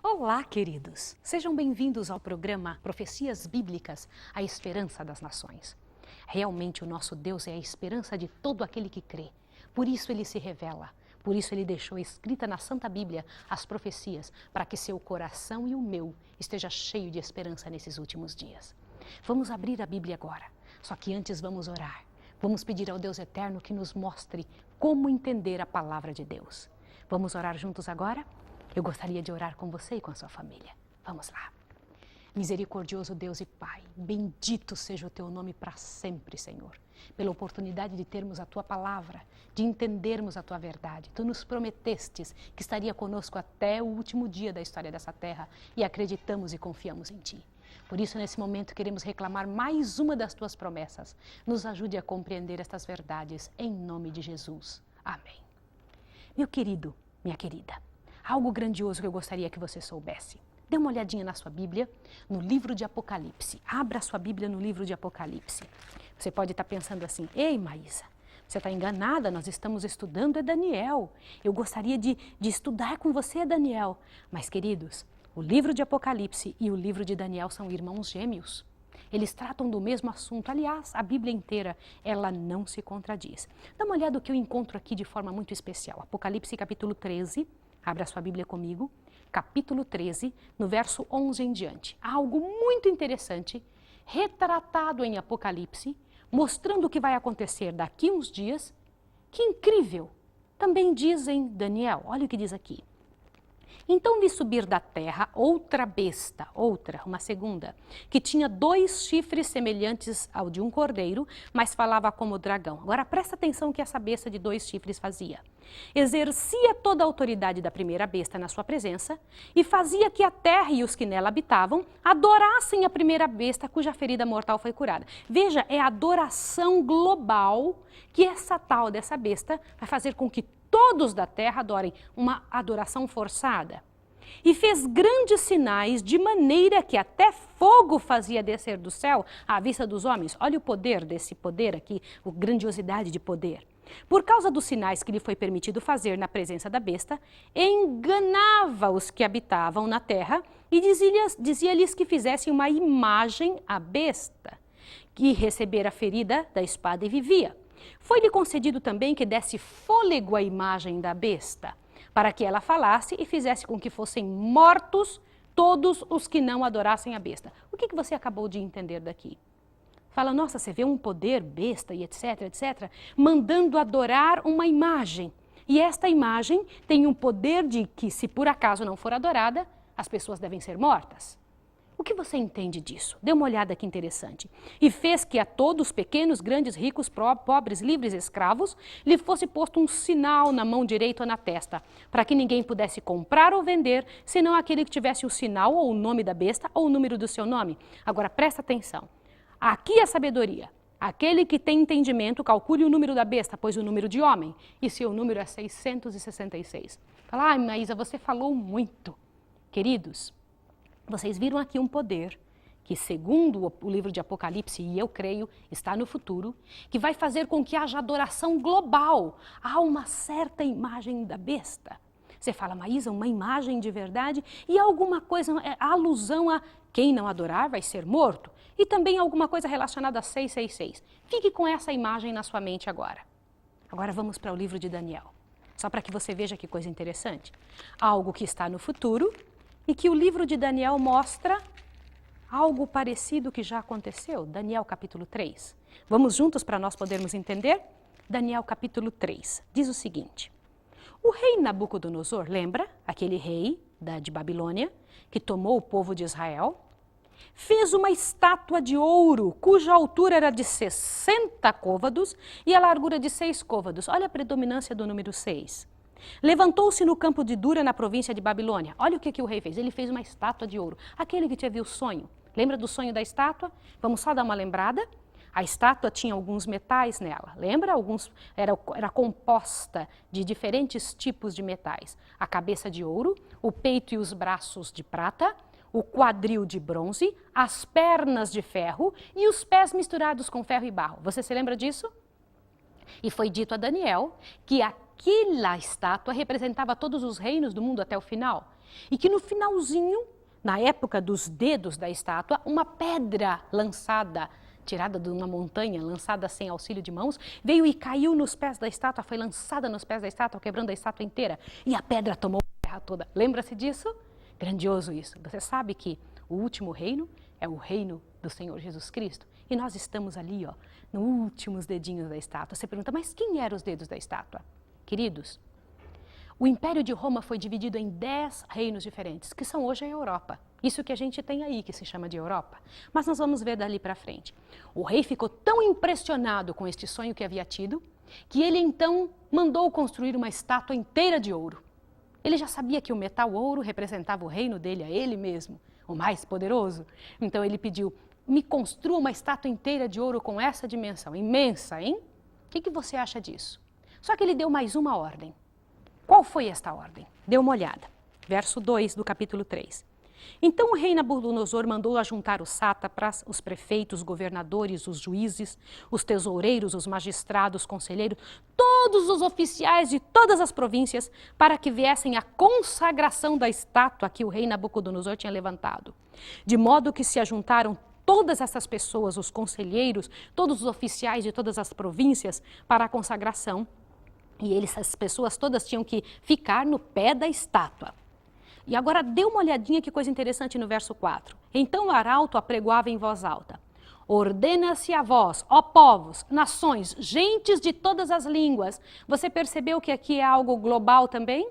Olá, queridos! Sejam bem-vindos ao programa Profecias Bíblicas, a Esperança das Nações. Realmente o nosso Deus é a esperança de todo aquele que crê. Por isso ele se revela, por isso ele deixou escrita na Santa Bíblia as profecias, para que seu coração e o meu esteja cheio de esperança nesses últimos dias. Vamos abrir a Bíblia agora, só que antes vamos orar. Vamos pedir ao Deus Eterno que nos mostre como entender a palavra de Deus. Vamos orar juntos agora? Eu gostaria de orar com você e com a sua família. Vamos lá. Misericordioso Deus e Pai, bendito seja o Teu nome para sempre, Senhor. Pela oportunidade de termos a Tua palavra, de entendermos a Tua verdade. Tu nos prometestes que estaria conosco até o último dia da história dessa terra e acreditamos e confiamos em Ti. Por isso, nesse momento, queremos reclamar mais uma das Tuas promessas. Nos ajude a compreender estas verdades, em nome de Jesus. Amém. Meu querido, minha querida, algo grandioso que eu gostaria que você soubesse. Dê uma olhadinha na sua Bíblia, no livro de Apocalipse. Abra a sua Bíblia no livro de Apocalipse. Você pode estar pensando assim, ei Maísa, você está enganada, nós estamos estudando é Daniel. Eu gostaria de estudar com você Daniel. Mas queridos, o livro de Apocalipse e o livro de Daniel são irmãos gêmeos. Eles tratam do mesmo assunto. Aliás, a Bíblia inteira, ela não se contradiz. Dá uma olhada no que eu encontro aqui de forma muito especial. Apocalipse capítulo 13, abra a sua Bíblia comigo. Capítulo 13, no verso 11 em diante. Há algo muito interessante, retratado em Apocalipse, mostrando o que vai acontecer daqui uns dias. Que incrível! Também diz em Daniel, olha o que diz aqui. Então vi subir da terra outra besta, uma segunda, que tinha 2 chifres semelhantes ao de um cordeiro, mas falava como dragão. Agora presta atenção o que essa besta de 2 chifres fazia. Exercia toda a autoridade da primeira besta na sua presença e fazia que a terra e os que nela habitavam adorassem a primeira besta cuja ferida mortal foi curada. Veja, é a adoração global que essa tal dessa besta vai fazer com que todos da terra adorem, uma adoração forçada. E fez grandes sinais, de maneira que até fogo fazia descer do céu à vista dos homens. Olha o poder desse poder aqui, a grandiosidade de poder. Por causa dos sinais que lhe foi permitido fazer na presença da besta, enganava os que habitavam na terra e dizia-lhes que fizessem uma imagem à besta, que recebera a ferida da espada e vivia. Foi-lhe concedido também que desse fôlego à imagem da besta, para que ela falasse e fizesse com que fossem mortos todos os que não adorassem a besta. O que você acabou de entender daqui? Fala, nossa, você vê um poder besta e etc, etc, mandando adorar uma imagem. E esta imagem tem um poder de que, se por acaso não for adorada, as pessoas devem ser mortas. O que você entende disso? Dê uma olhada que interessante. E fez que a todos, pequenos, grandes, ricos, pobres, livres, escravos, lhe fosse posto um sinal na mão direita ou na testa, para que ninguém pudesse comprar ou vender, senão aquele que tivesse o sinal ou o nome da besta ou o número do seu nome. Agora, presta atenção. Aqui é sabedoria. Aquele que tem entendimento, calcule o número da besta, pois o número de homem, e seu número é 666. Fala, ah, Maísa, você falou muito. Queridos, vocês viram aqui um poder que, segundo o livro de Apocalipse, e eu creio, está no futuro, que vai fazer com que haja adoração global a uma certa imagem da besta. Você fala, Maísa, uma imagem de verdade e alguma coisa, alusão a quem não adorar vai ser morto. E também alguma coisa relacionada a 666. Fique com essa imagem na sua mente agora. Agora vamos para o livro de Daniel. Só para que você veja que coisa interessante. Algo que está no futuro e que o livro de Daniel mostra algo parecido que já aconteceu. Daniel capítulo 3. Vamos juntos para nós podermos entender? Daniel capítulo 3 diz o seguinte. O rei Nabucodonosor, lembra? Aquele rei de Babilônia que tomou o povo de Israel, fez uma estátua de ouro cuja altura era de 60 côvados e a largura de 6 côvados. Olha a predominância do número 6. Levantou-se no campo de Dura, na província de Babilônia. Olha o que o rei fez. Ele fez uma estátua de ouro. Aquele que teve o sonho. Lembra do sonho da estátua? Vamos só dar uma lembrada? A estátua tinha alguns metais nela. Lembra? Era composta de diferentes tipos de metais. A cabeça de ouro, o peito e os braços de prata, o quadril de bronze, as pernas de ferro e os pés misturados com ferro e barro. Você se lembra disso? E foi dito a Daniel que aquela estátua representava todos os reinos do mundo até o final. E que no finalzinho, na época dos dedos da estátua, uma pedra lançada, tirada de uma montanha, lançada sem auxílio de mãos, veio e caiu nos pés da estátua, foi lançada nos pés da estátua, quebrando a estátua inteira. E a pedra tomou a terra toda. Lembra-se disso? Grandioso isso. Você sabe que o último reino é o reino do Senhor Jesus Cristo. E nós estamos ali, ó, nos últimos dedinhos da estátua. Você pergunta, mas quem eram os dedos da estátua? Queridos, o Império de Roma foi dividido em 10 reinos diferentes, que são hoje a Europa. Isso que a gente tem aí, que se chama de Europa. Mas nós vamos ver dali para frente. O rei ficou tão impressionado com este sonho que havia tido, que ele então mandou construir uma estátua inteira de ouro. Ele já sabia que o metal ouro representava o reino dele, a ele mesmo, o mais poderoso. Então ele pediu, me construa uma estátua inteira de ouro com essa dimensão, imensa, hein? O que você acha disso? Só que ele deu mais uma ordem. Qual foi esta ordem? Dê uma olhada. Verso 2 do capítulo 3. Então o rei Nabucodonosor mandou ajuntar os sátrapas, os prefeitos, os governadores, os juízes, os tesoureiros, os magistrados, conselheiros, todos os oficiais de todas as províncias, para que viessem à consagração da estátua que o rei Nabucodonosor tinha levantado. De modo que se ajuntaram todas essas pessoas, os conselheiros, todos os oficiais de todas as províncias, para a consagração. E essas pessoas todas tinham que ficar no pé da estátua. E agora dê uma olhadinha que coisa interessante no verso 4. Então o arauto apregoava em voz alta. Ordena-se a vós, ó povos, nações, gentes de todas as línguas. Você percebeu que aqui é algo global também?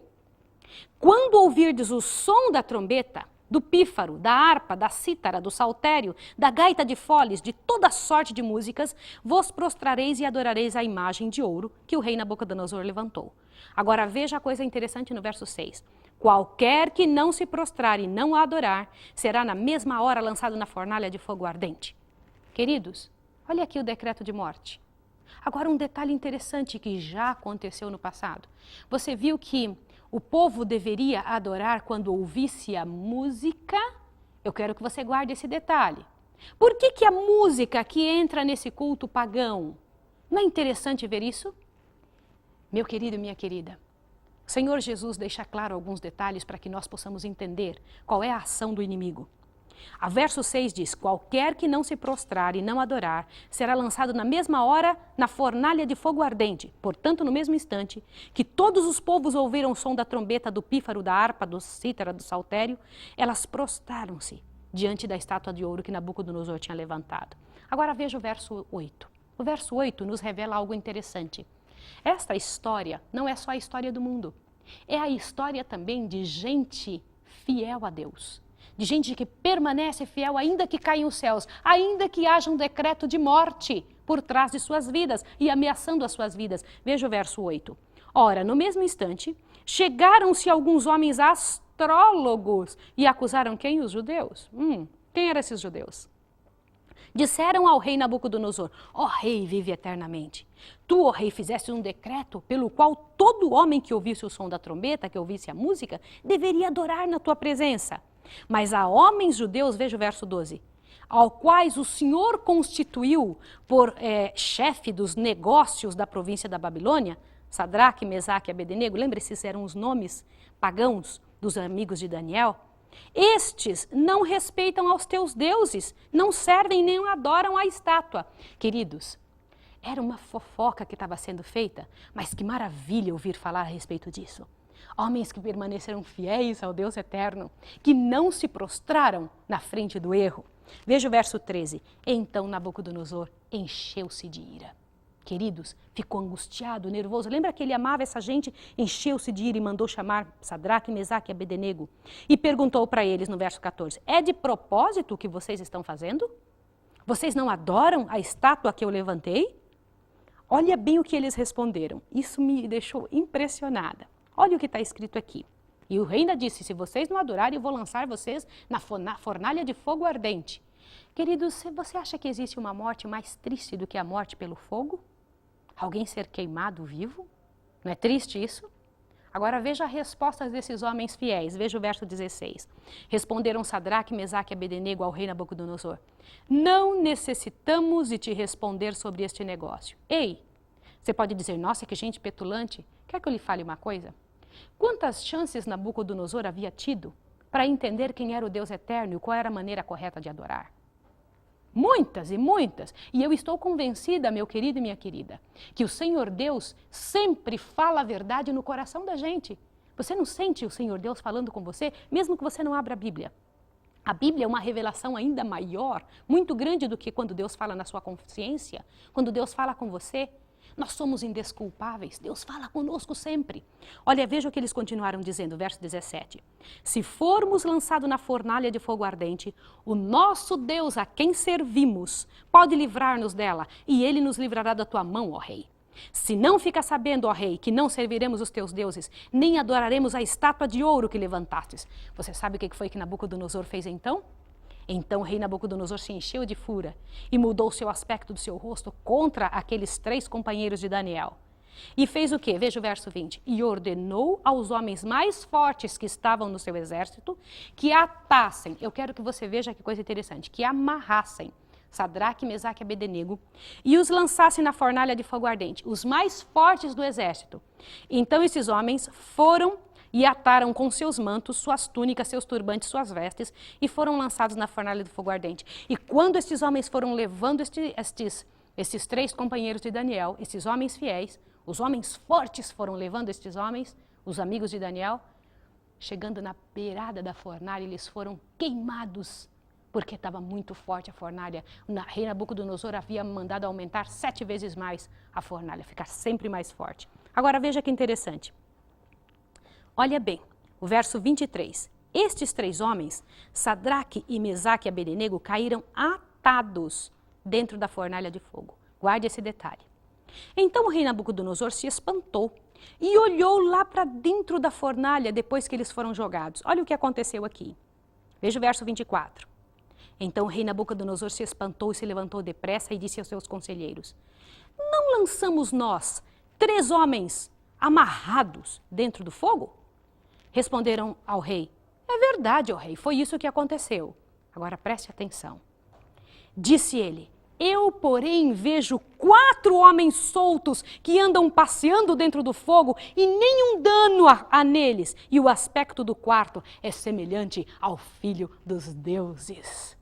Quando ouvirdes o som da trombeta, do pífaro, da harpa, da cítara, do saltério, da gaita de foles, de toda sorte de músicas, vos prostrareis e adorareis a imagem de ouro que o rei Nabucodonosor levantou. Agora veja a coisa interessante no verso 6. Qualquer que não se prostrar e não a adorar, será na mesma hora lançado na fornalha de fogo ardente. Queridos, olha aqui o decreto de morte. Agora um detalhe interessante que já aconteceu no passado. Você viu que o povo deveria adorar quando ouvisse a música? Eu quero que você guarde esse detalhe. Por que a música que entra nesse culto pagão? Não é interessante ver isso? Meu querido e minha querida, o Senhor Jesus deixa claro alguns detalhes para que nós possamos entender qual é a ação do inimigo. A verso 6 diz, qualquer que não se prostrar e não adorar, será lançado na mesma hora na fornalha de fogo ardente. Portanto, no mesmo instante que todos os povos ouviram o som da trombeta, do pífaro, da harpa, do cítara, do saltério, elas prostraram-se diante da estátua de ouro que Nabucodonosor tinha levantado. Agora veja o verso 8. O verso 8 nos revela algo interessante. Esta história não é só a história do mundo, é a história também de gente fiel a Deus, de gente que permanece fiel ainda que caia os céus, ainda que haja um decreto de morte por trás de suas vidas e ameaçando as suas vidas. Veja o verso 8. Ora, no mesmo instante, chegaram-se alguns homens astrólogos e acusaram quem? Os judeus. Quem eram esses judeus? Disseram ao rei Nabucodonosor, ó rei, vive eternamente. Tu, ó rei, fizeste um decreto pelo qual todo homem que ouvisse o som da trombeta, que ouvisse a música, deveria adorar na tua presença. Mas há homens judeus, veja o verso 12, ao quais o Senhor constituiu por chefe dos negócios da província da Babilônia, Sadraque, Mesaque e Abednego, lembre-se, esses eram os nomes pagãos dos amigos de Daniel. Estes não respeitam aos teus deuses, não servem nem adoram a estátua. Queridos, era uma fofoca que estava sendo feita, mas que maravilha ouvir falar a respeito disso. Homens que permaneceram fiéis ao Deus eterno, que não se prostraram na frente do erro. Veja o verso 13. Então Nabucodonosor encheu-se de ira. Queridos, ficou angustiado, nervoso. Lembra que ele amava essa gente? Encheu-se de ira e mandou chamar Sadraque, Mesaque e Abednego. E perguntou para eles no verso 14, é de propósito o que vocês estão fazendo? Vocês não adoram a estátua que eu levantei? Olha bem o que eles responderam. Isso me deixou impressionada. Olha o que está escrito aqui. E o rei ainda disse, se vocês não adorarem, eu vou lançar vocês na fornalha de fogo ardente. Queridos, você acha que existe uma morte mais triste do que a morte pelo fogo? Alguém ser queimado vivo? Não é triste isso? Agora veja a resposta desses homens fiéis. Veja o verso 16. Responderam Sadraque, Mesaque e Abednego ao rei Nabucodonosor. Não necessitamos de te responder sobre este negócio. Ei, você pode dizer, nossa, que gente petulante. Quer que eu lhe fale uma coisa? Quantas chances Nabucodonosor havia tido para entender quem era o Deus eterno e qual era a maneira correta de adorar? Muitas e muitas. E eu estou convencida, meu querido e minha querida, que o Senhor Deus sempre fala a verdade no coração da gente. Você não sente o Senhor Deus falando com você, mesmo que você não abra a Bíblia? A Bíblia é uma revelação ainda maior, muito grande do que quando Deus fala na sua consciência, quando Deus fala com você. Nós somos indesculpáveis, Deus fala conosco sempre. Olha, veja o que eles continuaram dizendo, verso 17. Se formos lançados na fornalha de fogo ardente, o nosso Deus a quem servimos pode livrar-nos dela, e ele nos livrará da tua mão, ó rei. Se não fica sabendo, ó rei, que não serviremos os teus deuses, nem adoraremos a estátua de ouro que levantastes. Você sabe o que foi que Nabucodonosor fez então? Então o rei Nabucodonosor se encheu de fúria e mudou seu aspecto do seu rosto contra aqueles 3 companheiros de Daniel. E fez o quê? Veja o verso 20. E ordenou aos homens mais fortes que estavam no seu exército que atassem, eu quero que você veja que coisa interessante, que amarrassem Sadraque, Mesaque e Abednego e os lançassem na fornalha de fogo ardente, os mais fortes do exército. Então esses homens foram e ataram com seus mantos, suas túnicas, seus turbantes, suas vestes, e foram lançados na fornalha do fogo ardente. E quando esses homens foram levando esses 3 companheiros de Daniel, esses homens fiéis, os homens fortes foram levando estes homens, os amigos de Daniel, chegando na beirada da fornalha, eles foram queimados, porque estava muito forte a fornalha. O rei Nabucodonosor havia mandado aumentar 7 vezes mais a fornalha, ficar sempre mais forte. Agora veja que interessante. Olha bem, o verso 23. Estes 3 homens, Sadraque e Mesaque e Abednego, caíram atados dentro da fornalha de fogo. Guarde esse detalhe. Então o rei Nabucodonosor se espantou e olhou lá para dentro da fornalha depois que eles foram jogados. Olha o que aconteceu aqui. Veja o verso 24. Então o rei Nabucodonosor se espantou e se levantou depressa e disse aos seus conselheiros: não lançamos nós 3 homens amarrados dentro do fogo? Responderam ao rei: é verdade, ó rei, foi isso que aconteceu. Agora preste atenção. Disse ele: eu, porém, vejo 4 homens soltos que andam passeando dentro do fogo e nenhum dano há neles. E o aspecto do quarto é semelhante ao Filho dos deuses.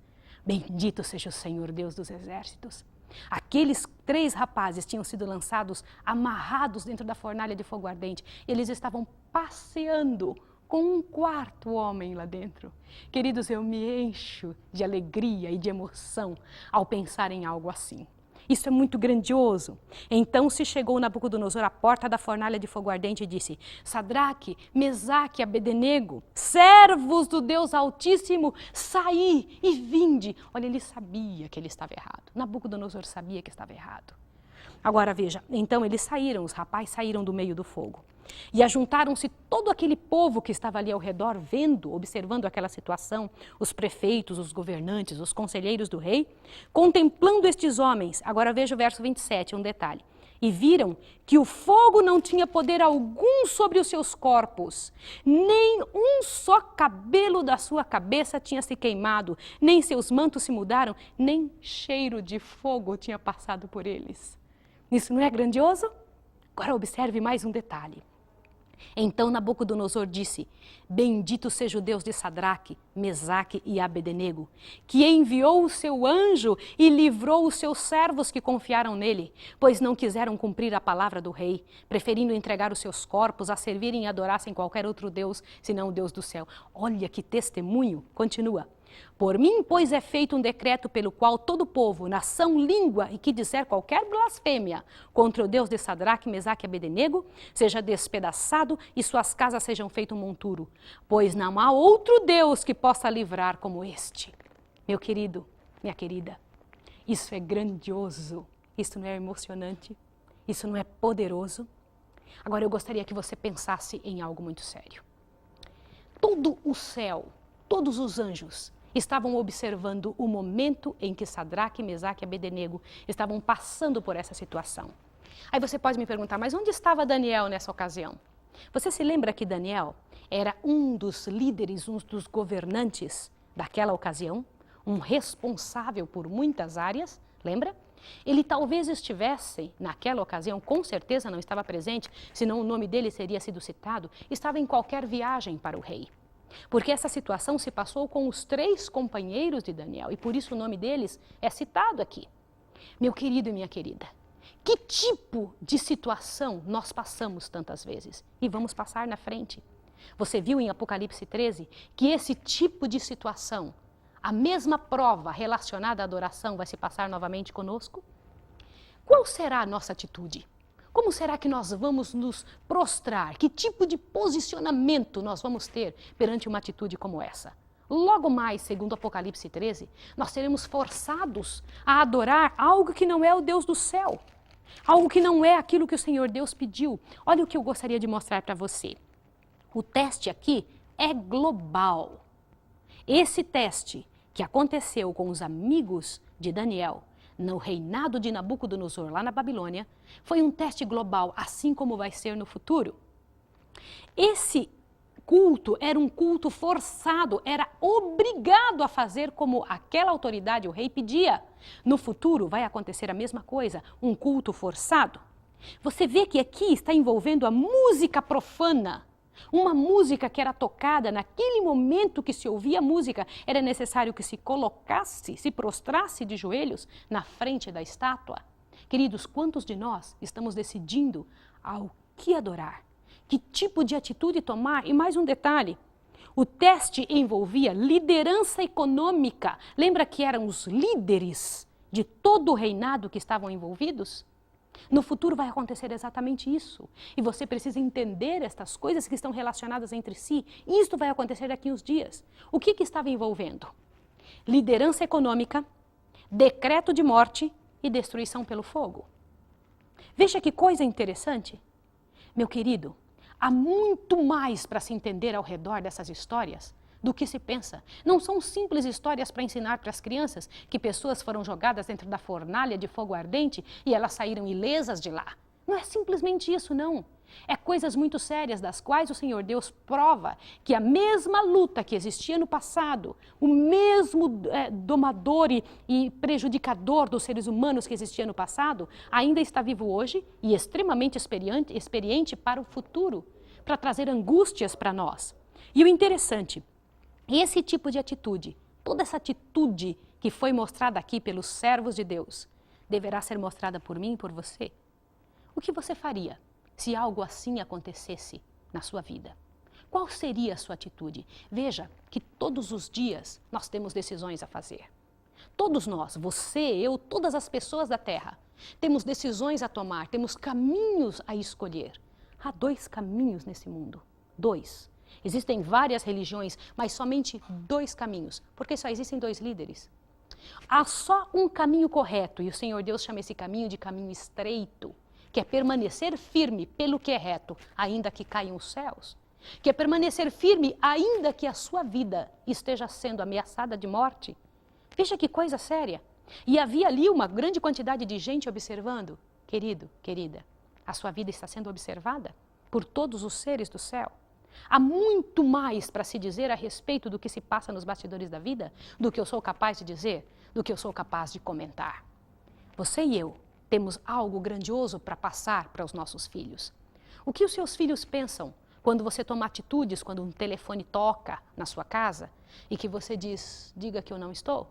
Bendito seja o Senhor Deus dos exércitos. Aqueles 3 rapazes tinham sido lançados, amarrados dentro da fornalha de fogo ardente. Eles estavam passeando com um 4º homem lá dentro. Queridos, eu me encho de alegria e de emoção ao pensar em algo assim. Isso é muito grandioso. Então se chegou Nabucodonosor à porta da fornalha de fogo ardente e disse: Sadraque, Mesaque e Abednego, servos do Deus Altíssimo, saí e vinde. Olha, ele sabia que ele estava errado. Nabucodonosor sabia que estava errado. Agora veja, então eles saíram, os rapazes saíram do meio do fogo. E ajuntaram-se todo aquele povo que estava ali ao redor, vendo, observando aquela situação, os prefeitos, os governantes, os conselheiros do rei, contemplando estes homens. Agora veja o verso 27, um detalhe. E viram que o fogo não tinha poder algum sobre os seus corpos, nem um só cabelo da sua cabeça tinha se queimado, nem seus mantos se mudaram, nem cheiro de fogo tinha passado por eles. Isso não é grandioso? Agora observe mais um detalhe. Então Nabucodonosor disse: bendito seja o Deus de Sadraque, Mesaque e Abednego, que enviou o seu anjo e livrou os seus servos que confiaram nele, pois não quiseram cumprir a palavra do rei, preferindo entregar os seus corpos a servirem e adorassem qualquer outro Deus, senão o Deus do céu. Olha que testemunho. Continua. Por mim, pois, é feito um decreto pelo qual todo povo, nação, língua e que disser qualquer blasfêmia contra o Deus de Sadraque, Mesaque e Abednego, seja despedaçado e suas casas sejam feito um monturo, pois não há outro Deus que possa livrar como este. Meu querido, minha querida, isso é grandioso, isso não é emocionante, isso não é poderoso? Agora eu gostaria que você pensasse em algo muito sério. Todo o céu, todos os anjos estavam observando o momento em que Sadraque, Mesaque e Abednego estavam passando por essa situação. Aí você pode me perguntar, mas onde estava Daniel nessa ocasião? Você se lembra que Daniel era um dos líderes, um dos governantes daquela ocasião? Um responsável por muitas áreas, lembra? Ele talvez estivesse, naquela ocasião, com certeza não estava presente, senão o nome dele teria sido citado, estava em qualquer viagem para o rei. Porque essa situação se passou com os 3 companheiros de Daniel, e por isso o nome deles é citado aqui. Meu querido e minha querida, que tipo de situação nós passamos tantas vezes? E vamos passar na frente. Você viu em Apocalipse 13 que esse tipo de situação, a mesma prova relacionada à adoração vai se passar novamente conosco? Qual será a nossa atitude? Como será que nós vamos nos prostrar? Que tipo de posicionamento nós vamos ter perante uma atitude como essa? Logo mais, segundo Apocalipse 13, nós seremos forçados a adorar algo que não é o Deus do céu. Algo que não é aquilo que o Senhor Deus pediu. Olha o que eu gostaria de mostrar para você. O teste aqui é global. Esse teste que aconteceu com os amigos de Daniel no reinado de Nabucodonosor, lá na Babilônia, foi um teste global, assim como vai ser no futuro. Esse culto era um culto forçado, era obrigado a fazer como aquela autoridade, o rei, pedia. No futuro vai acontecer a mesma coisa, um culto forçado. Você vê que aqui está envolvendo a música profana. Uma música que era tocada naquele momento que se ouvia a música, era necessário que se colocasse, se prostrasse de joelhos na frente da estátua. Queridos, quantos de nós estamos decidindo ao que adorar? Que tipo de atitude tomar? E mais um detalhe, o teste envolvia liderança econômica. Lembra que eram os líderes de todo o reinado que estavam envolvidos? No futuro vai acontecer exatamente isso. E você precisa entender estas coisas que estão relacionadas entre si. E isto vai acontecer daqui uns dias. O que estava envolvendo? Liderança econômica, decreto de morte e destruição pelo fogo. Veja que coisa interessante. Meu querido, há muito mais para se entender ao redor dessas histórias do que se pensa. Não são simples histórias para ensinar para as crianças que pessoas foram jogadas dentro da fornalha de fogo ardente e elas saíram ilesas de lá. Não é simplesmente isso, não. É coisas muito sérias das quais o Senhor Deus prova que a mesma luta que existia no passado, o mesmo domador e prejudicador dos seres humanos que existia no passado, ainda está vivo hoje e extremamente experiente para o futuro, para trazer angústias para nós. E o interessante, esse tipo de atitude, toda essa atitude que foi mostrada aqui pelos servos de Deus, deverá ser mostrada por mim e por você. O que você faria se algo assim acontecesse na sua vida? Qual seria a sua atitude? Veja que todos os dias nós temos decisões a fazer. Todos nós, você, eu, todas as pessoas da Terra, temos decisões a tomar, temos caminhos a escolher. Há 2 caminhos nesse mundo, 2. Existem várias religiões, mas somente 2 caminhos, porque só existem 2 líderes. Há só um caminho correto, e o Senhor Deus chama esse caminho de caminho estreito, que é permanecer firme pelo que é reto, ainda que caiam os céus. Que é permanecer firme, ainda que a sua vida esteja sendo ameaçada de morte. Veja que coisa séria. E havia ali uma grande quantidade de gente observando. Querido, querida, a sua vida está sendo observada por todos os seres do céu. Há muito mais para se dizer a respeito do que se passa nos bastidores da vida, do que eu sou capaz de dizer, do que eu sou capaz de comentar. Você e eu temos algo grandioso para passar para os nossos filhos. O que os seus filhos pensam quando você toma atitudes, quando um telefone toca na sua casa e que você diz, diga que eu não estou?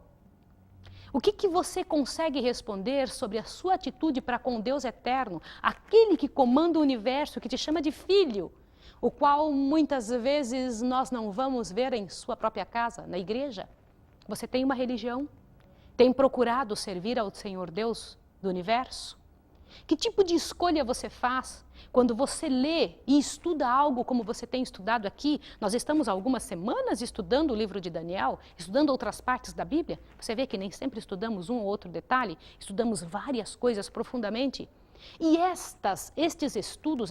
O que você consegue responder sobre a sua atitude para com Deus eterno, aquele que comanda o universo, que te chama de filho, o qual muitas vezes nós não vamos ver em sua própria casa, na igreja? Você tem uma religião? Tem procurado servir ao Senhor Deus do universo? Que tipo de escolha você faz quando você lê e estuda algo como você tem estudado aqui? Nós estamos há algumas semanas estudando o livro de Daniel, estudando outras partes da Bíblia. Você vê que nem sempre estudamos um ou outro detalhe, estudamos várias coisas profundamente. E estes estudos,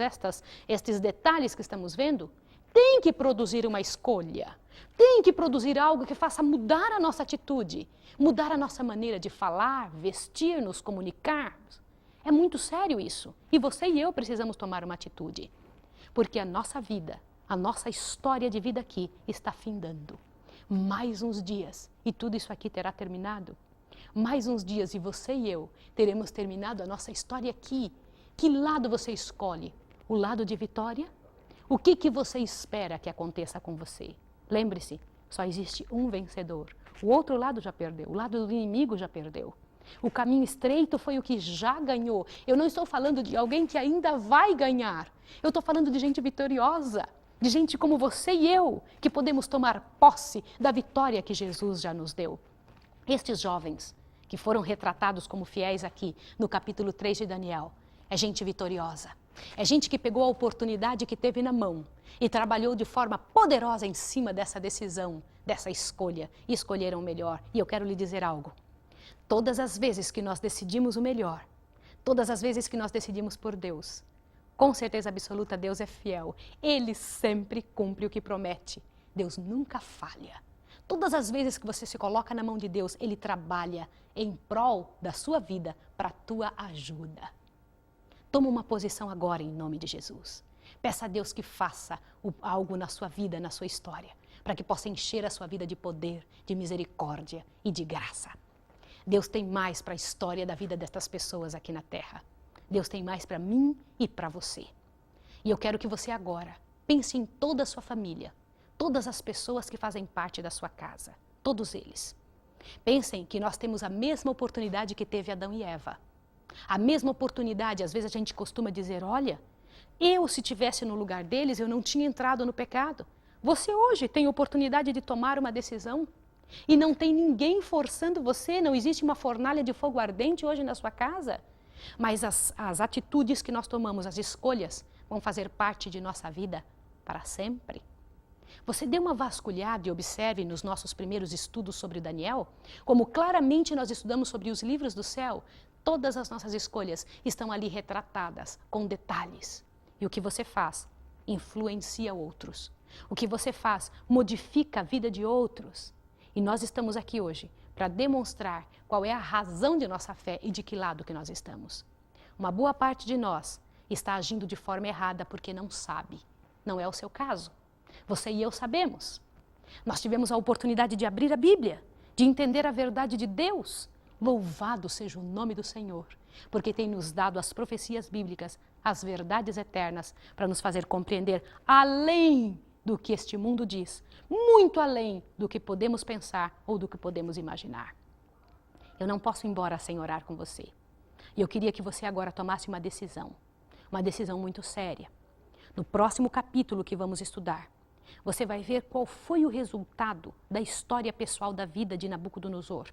estes detalhes que estamos vendo, têm que produzir uma escolha, tem que produzir algo que faça mudar a nossa atitude, mudar a nossa maneira de falar, vestir, nos comunicar. É muito sério isso. E você e eu precisamos tomar uma atitude, porque a nossa vida, a nossa história de vida aqui está findando. Mais uns dias e tudo isso aqui terá terminado. Mais uns dias e você e eu teremos terminado a nossa história aqui. Que lado você escolhe? O lado de vitória? O que você espera que aconteça com você? Lembre-se, só existe um vencedor. O outro lado já perdeu, o lado do inimigo já perdeu. O caminho estreito foi o que já ganhou. Eu não estou falando de alguém que ainda vai ganhar. Eu estou falando de gente vitoriosa, de gente como você e eu, que podemos tomar posse da vitória que Jesus já nos deu. Estes jovens que foram retratados como fiéis aqui no capítulo 3 de Daniel, é gente vitoriosa. É gente que pegou a oportunidade que teve na mão e trabalhou de forma poderosa em cima dessa decisão, dessa escolha, e escolheram o melhor. E eu quero lhe dizer algo. Todas as vezes que nós decidimos o melhor, todas as vezes que nós decidimos por Deus, com certeza absoluta Deus é fiel. Ele sempre cumpre o que promete. Deus nunca falha. Todas as vezes que você se coloca na mão de Deus, Ele trabalha em prol da sua vida para a tua ajuda. Toma uma posição agora em nome de Jesus. Peça a Deus que faça algo na sua vida, na sua história, para que possa encher a sua vida de poder, de misericórdia e de graça. Deus tem mais para a história da vida destas pessoas aqui na terra. Deus tem mais para mim e para você. E eu quero que você agora pense em toda a sua família, todas as pessoas que fazem parte da sua casa, todos eles. Pensem que nós temos a mesma oportunidade que teve Adão e Eva. A mesma oportunidade, às vezes a gente costuma dizer, olha, eu se tivesse no lugar deles, eu não tinha entrado no pecado. Você hoje tem oportunidade de tomar uma decisão e não tem ninguém forçando você, não existe uma fornalha de fogo ardente hoje na sua casa. Mas as atitudes que nós tomamos, as escolhas, vão fazer parte de nossa vida para sempre. Você dê uma vasculhada e observe nos nossos primeiros estudos sobre Daniel, como claramente nós estudamos sobre os livros do céu, todas as nossas escolhas estão ali retratadas, com detalhes. E o que você faz influencia outros. O que você faz modifica a vida de outros. E nós estamos aqui hoje para demonstrar qual é a razão de nossa fé e de que lado que nós estamos. Uma boa parte de nós está agindo de forma errada porque não sabe. Não é o seu caso. Você e eu sabemos. Nós tivemos a oportunidade de abrir a Bíblia, de entender a verdade de Deus. Louvado seja o nome do Senhor, porque tem nos dado as profecias bíblicas, as verdades eternas, para nos fazer compreender além do que este mundo diz, muito além do que podemos pensar ou do que podemos imaginar. Eu não posso ir embora sem orar com você. E eu queria que você agora tomasse uma decisão muito séria. No próximo capítulo que vamos estudar, você vai ver qual foi o resultado da história pessoal da vida de Nabucodonosor.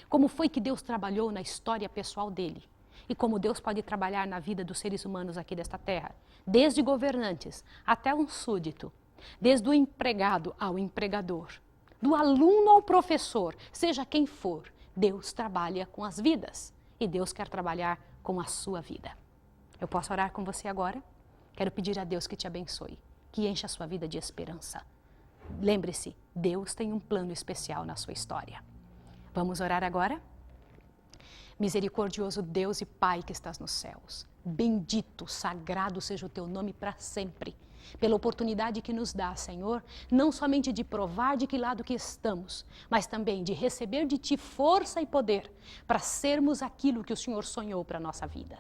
Como foi que Deus trabalhou na história pessoal dele e como Deus pode trabalhar na vida dos seres humanos aqui desta terra, desde governantes até um súdito, desde o empregado ao empregador, do aluno ao professor, seja quem for, Deus trabalha com as vidas e Deus quer trabalhar com a sua vida. Eu posso orar com você agora? Quero pedir a Deus que te abençoe, que encha a sua vida de esperança. Lembre-se, Deus tem um plano especial na sua história. Vamos orar agora? Misericordioso Deus e Pai que estás nos céus, bendito, sagrado seja o teu nome para sempre, pela oportunidade que nos dá, Senhor, não somente de provar de que lado que estamos, mas também de receber de Ti força e poder para sermos aquilo que o Senhor sonhou para a nossa vida.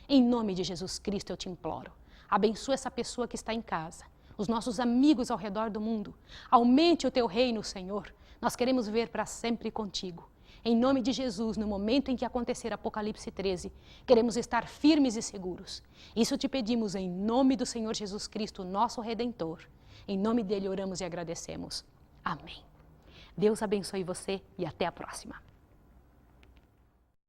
Em nome de Jesus Cristo eu te imploro, abençoa essa pessoa que está em casa, os nossos amigos ao redor do mundo, aumente o Teu reino, Senhor. Nós queremos ver para sempre contigo. Em nome de Jesus, no momento em que acontecer Apocalipse 13, queremos estar firmes e seguros. Isso te pedimos em nome do Senhor Jesus Cristo, nosso Redentor. Em nome dele oramos e agradecemos. Amém. Deus abençoe você e até a próxima.